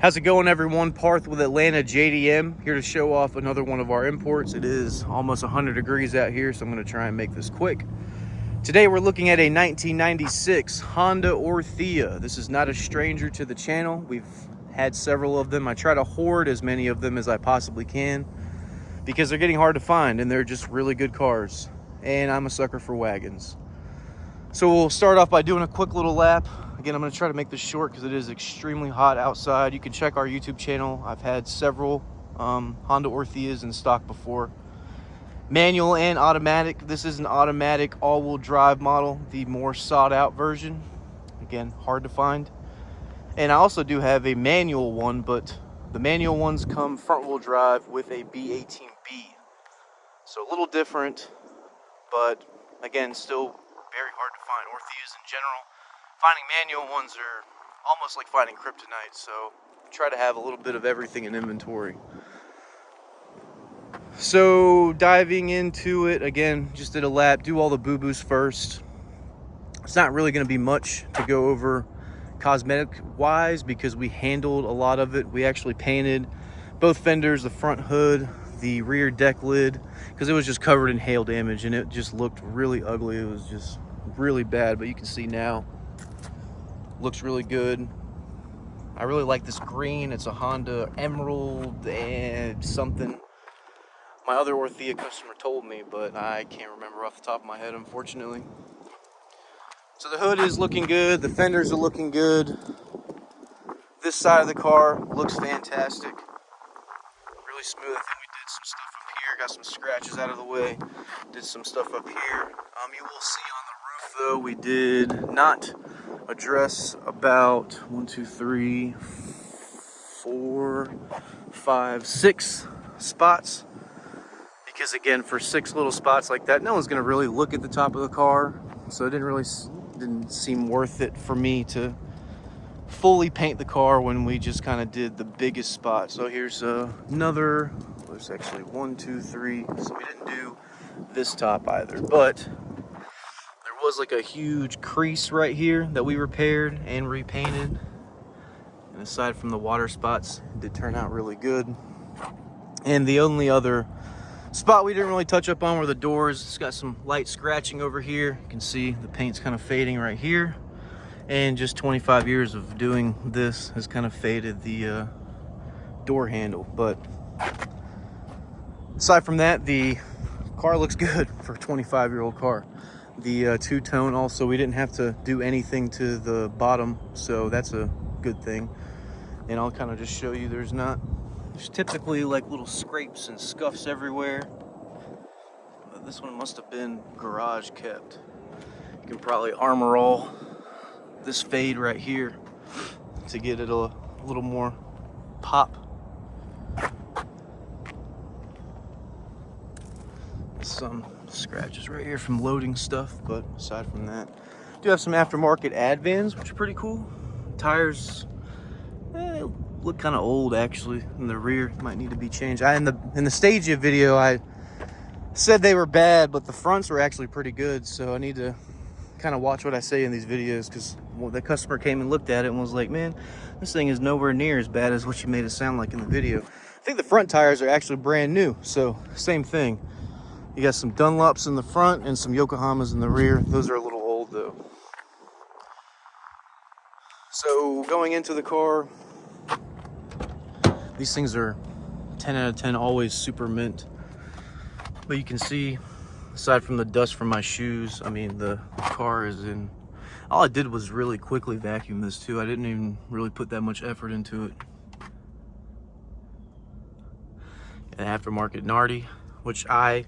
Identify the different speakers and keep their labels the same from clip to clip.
Speaker 1: How's it going, everyone? Parth with Atlanta JDM, here to show off another one of our imports. It is almost 100 degrees out here, so I'm going to try and make this quick. Today we're looking at a 1996 Honda Orthia. This is not a stranger to the channel. We've had several of them. I try to hoard as many of them as I possibly can because they're getting hard to find and they're just really good cars. And I'm a sucker for wagons. So we'll start off by doing a quick little lap. Again, I'm going to try to make this short because it is extremely hot outside. You can check our YouTube channel. I've had several Honda Orthias in stock before. Manual and automatic. This is an automatic all-wheel drive model, the more sought-out version. Again, hard to find. And I also do have a manual one, but the manual ones come front-wheel drive with a B20B. So a little different, but again, still very hard to find. Orthias in general, finding manual ones are almost like finding kryptonite, so try to have a little bit of everything in inventory. So diving into it, again, just did a lap, do all the boo-boos first. It's not really going to be much to go over cosmetic wise because we handled a lot of it. We actually painted both fenders, the front hood, the rear deck lid, because it was just covered in hail damage and it just looked really ugly. It was just really bad, but you can see now looks really good. I really like this green. It's a Honda Emerald and something. My other Orthia customer told me, but I can't remember off the top of my head, unfortunately. So the hood is looking good. The fenders are looking good. This side of the car looks fantastic. Really smooth. I think we did some stuff up here. Got some scratches out of the way. Did some stuff up here. You will see on the roof, though, we did not address about 1, 2, 3, 4, 5, 6 spots. Because again, for 6 little spots like that, no one's gonna really look at the top of the car. So it didn't seem worth it for me to fully paint the car when we just kind of did the biggest spot. So here's another, there's actually 1, 2, 3. So we didn't do this top either, but there was like a huge crease right here that we repaired and repainted. And aside from the water spots, it did turn out really good. And the only other spot we didn't really touch up on were the doors. It's got some light scratching over here. You can see the paint's kind of fading right here. And just 25 years of doing this has kind of faded the door handle. But aside from that, the car looks good for a 25-year-old car. The two-tone also, we didn't have to do anything to the bottom, so that's a good thing. And I'll kind of just show you there's typically like little scrapes and scuffs everywhere. But this one must have been garage kept. You can probably armor all this fade right here to get it a little more pop. Some scratches right here from loading stuff, but aside from that, do have some aftermarket Advans, which are pretty cool. Tires look kind of old actually in the rear, might need to be changed. In the Stagia video I said they were bad, but the fronts were actually pretty good, so I need to kind of watch what I say in these videos, because the customer came and looked at it and was like, man, this thing is nowhere near as bad as what you made it sound like in the video. I think the front tires are actually brand new, so same thing. You got some Dunlops in the front and some Yokohamas in the rear. Those are a little old though. So going into the car, these things are 10 out of 10, always super mint. But you can see, aside from the dust from my shoes, I mean, the car is in, all I did was really quickly vacuum this too. I didn't even really put that much effort into it. An aftermarket Nardi, which I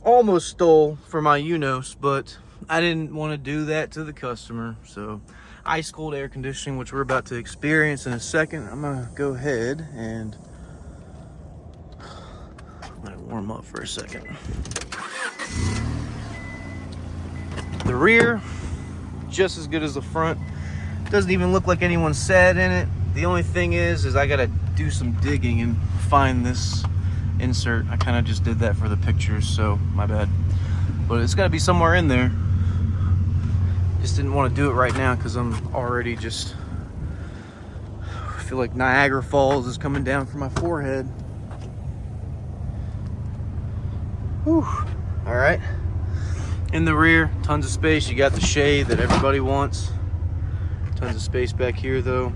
Speaker 1: almost stole for my Unos, but I didn't want to do that to the customer. So ice cold air conditioning, which we're about to experience in a second. I'm gonna go ahead and let it warm up for a second. The rear, just as good as the front. Doesn't even look like anyone sat in it. The only thing is I gotta do some digging and find this insert. I kind of just did that for the pictures, so my bad. But it's gotta be somewhere in there. Just didn't want to do it right now because I'm already just feel like Niagara Falls is coming down from my forehead. Whew. All right. In the rear, tons of space. You got the shade that everybody wants. Tons of space back here though.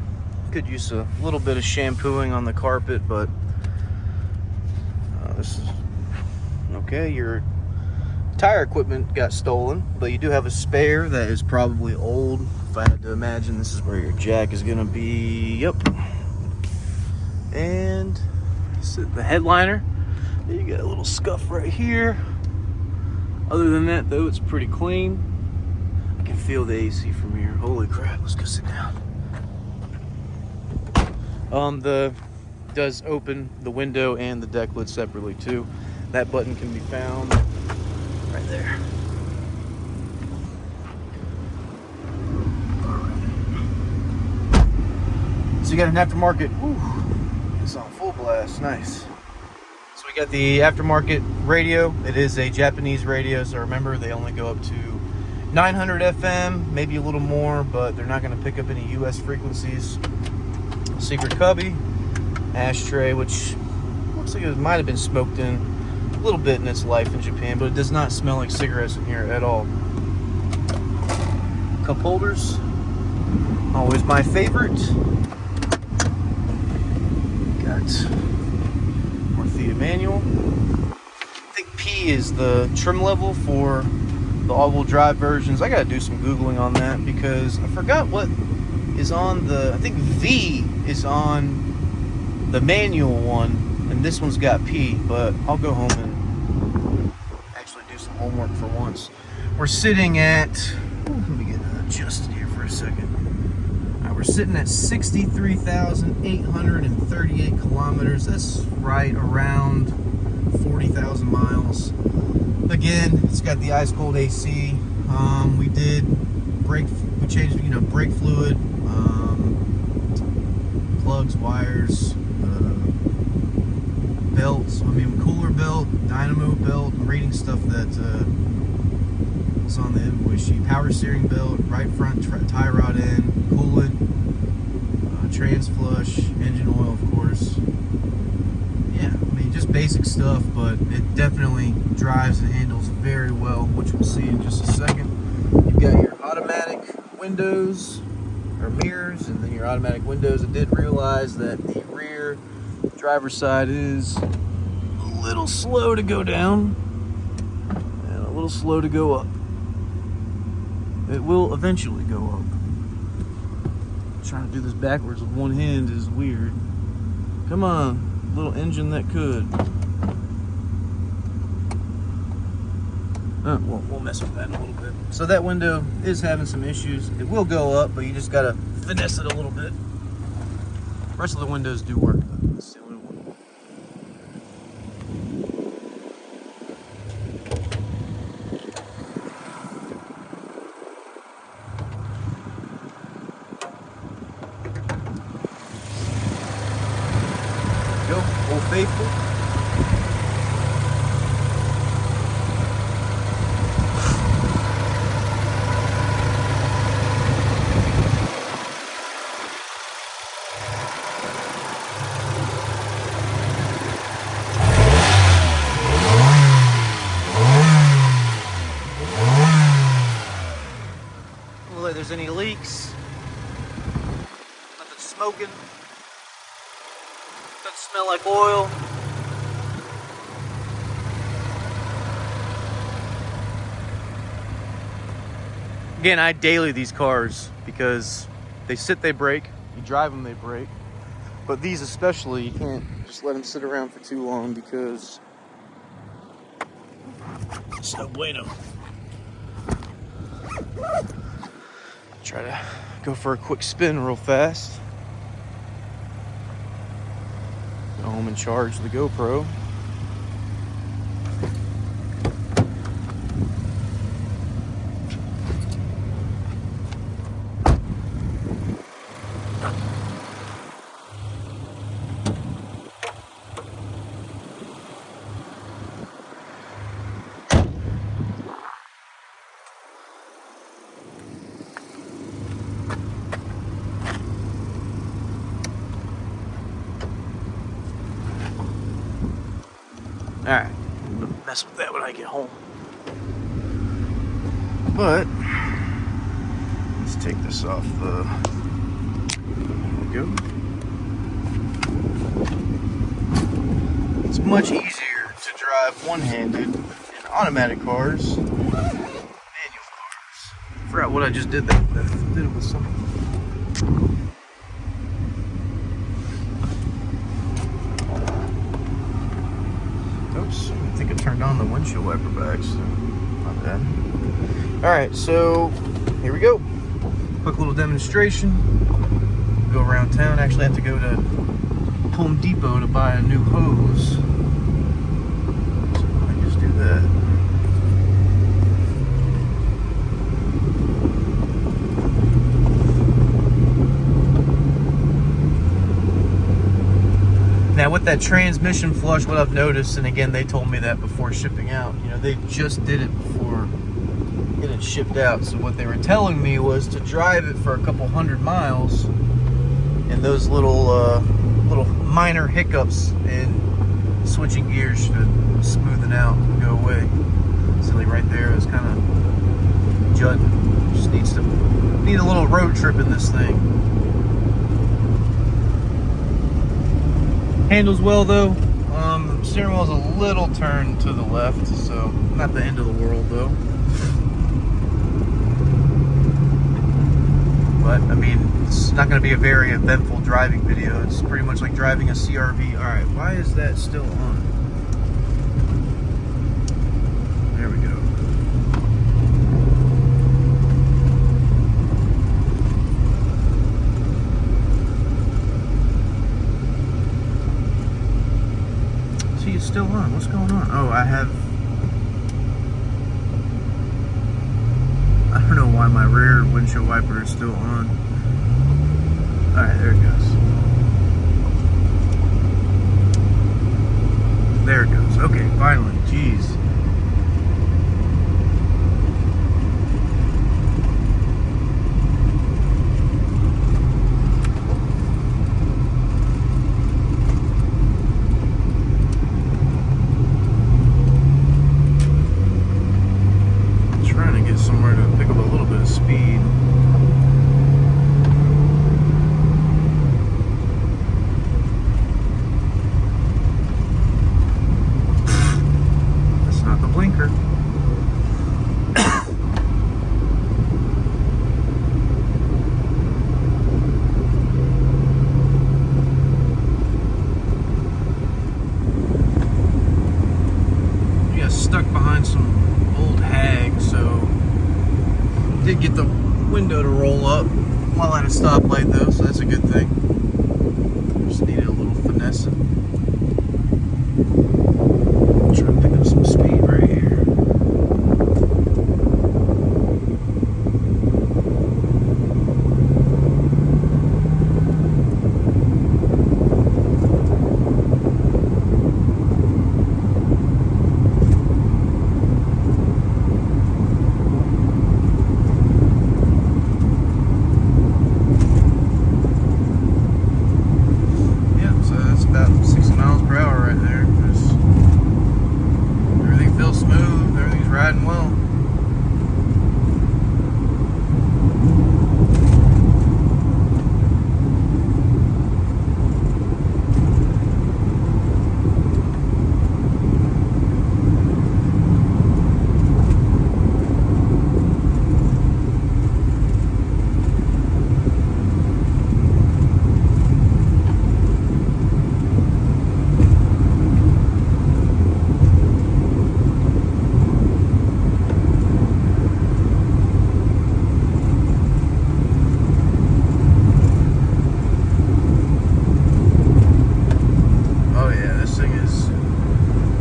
Speaker 1: Could use a little bit of shampooing on the carpet, but this is okay. Your tire equipment got stolen, but you do have a spare that is probably old. If I had to imagine, this is where your jack is gonna be. Yep. And the headliner, you got a little scuff right here. Other than that though, it's pretty clean. I can feel the AC from here. Holy crap, let's go sit down. Does open the window and the deck lid separately too. That button can be found right there. So you got an aftermarket, it's on full blast, nice. So we got the aftermarket radio. It is a Japanese radio, so remember they only go up to 900 FM, maybe a little more, but they're not going to pick up any US frequencies. Secret cubby, ashtray, which looks like it might have been smoked in a little bit in its life in Japan, but it does not smell like cigarettes in here at all. Cup holders, always my favorite. Got Orthia manual. I think P is the trim level for the all-wheel drive versions. I gotta do some Googling on that because I forgot what is on the, I think V is on the manual one, and this one's got P, but I'll go home and actually do some homework for once. We're sitting at, let me get adjusted here for a second. We're sitting at 63,838 kilometers. That's right around 40,000 miles. Again, it's got the ice cold AC. We changed, brake fluid, plugs, wires, belts. Cooler belt, dynamo belt. I'm reading stuff that is on the invoice sheet. Power steering belt, right front tie rod end, coolant, trans flush, engine oil, of course. Yeah, just basic stuff, but it definitely drives and handles very well, which we'll see in just a second. You've got your automatic windows or mirrors, and then your automatic windows. I did realize that the rear driver's side is a little slow to go down and a little slow to go up. It will eventually go up. Trying to do this backwards with one hand is weird. Come on, little engine that could. We'll mess with that in a little bit. So that window is having some issues. It will go up, but you just gotta finesse it a little bit. The rest of the windows do work, but it's the only one. Go, Old Faithful. If there's any leaks, nothing smoking, doesn't smell like oil. Again, I daily these cars because they sit, they break. You drive them, they break. But these especially, you can't just let them sit around for too long because it's no bueno. Try to go for a quick spin real fast. Go home and charge the GoPro. Alright, I'm gonna mess with that when I get home. But let's take this off the, there we go. It's much easier to drive one-handed in automatic cars than manual cars. I forgot what I just did there. I did it with something. Oops, I think I turned on the windshield wiper by accident. My bad. Alright, so here we go. Quick little demonstration. Go around town. Actually, I have to go to Home Depot to buy a new hose. So I just do that. Now with that transmission flush, what I've noticed, and again, they told me that before shipping out, you know, they just did it before getting it shipped out. So what they were telling me was to drive it for a couple 100 miles, and those little minor hiccups in switching gears should smoothen out and go away. So like right there is kind of jutting. Just need a little road trip in this thing. Handles well though. Steering wheel's a little turned to the left, so not the end of the world though. But I mean, it's not going to be a very eventful driving video. It's pretty much like driving a CRV. All right, why is that still on? There we go. See, it's still on. What's going on? Oh, I don't know why my rear windshield wiper is still on. Alright, there it goes. There it goes. Okay, finally. Jeez. Trying to get somewhere to pick up a little bit of speed. That's not the blinker. You got stuck behind some old hag, so did get the window to roll up while at a stoplight though, so that's a good thing. Just needed a little finessing. Try to pick up some speed right here. About 60 miles per hour right there. Everything feels smooth, everything's riding well.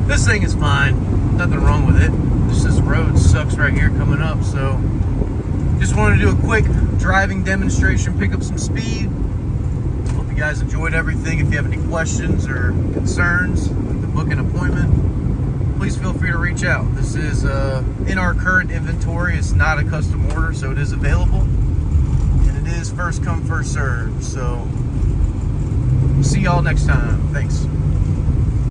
Speaker 1: This thing is fine, nothing wrong with it. Just this road sucks right here coming up, so just wanted to do a quick driving demonstration, pick up some speed. Hope you guys enjoyed everything. If you have any questions or concerns, like to book an appointment, please feel free to reach out. This is in our current inventory. It's not a custom order, so it is available, and it is first come, first served. So see y'all next time. Thanks.